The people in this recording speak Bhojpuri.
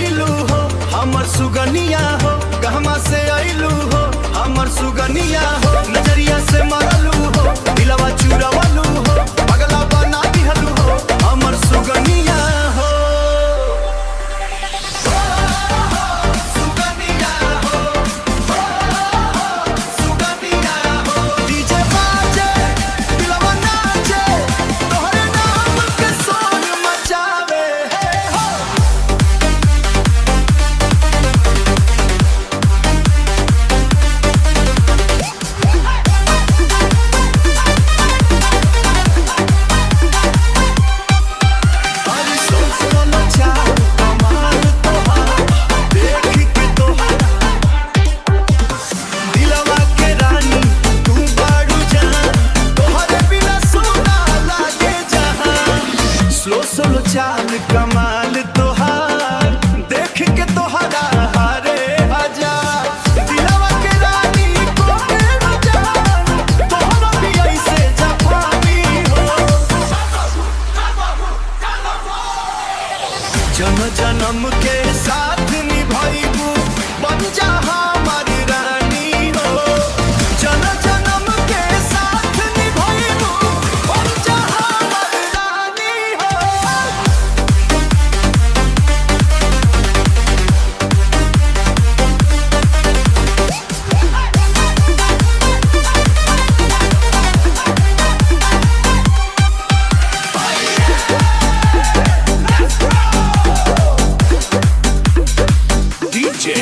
अइलू हो हमर सुगनिया हो, कहवा से अइलू हो हमर सुगनिया हो। नजरिया से मरलू हो, दिलवा चुरवलू हो, पगला बना दिहलू हो हमर सुगनिया हो। सुगनिया हो, सुगनिया हो। डीजे बाजे, दिलवा नाचे, तोहरे नाम के शोर मचावे हो। अरे सोलो चाल कमाल तोहार, देख के तोहरा दिलवा के रानी तू बाड़ू जान, तोहरे बिना सोना लागे जहान। सोलो चाल कमाल तोहार, देख के तोहरा हारे हजार। दिलवा के रानी कोई जान, तोहरा भी ऐसे जफानी हो। जन्म जन्म के साथ निभाइबू, बन जा हमारी रानी हो। जन्म जन्म के साथ निभाइबू, बन जा हमारी रानी हो। DJ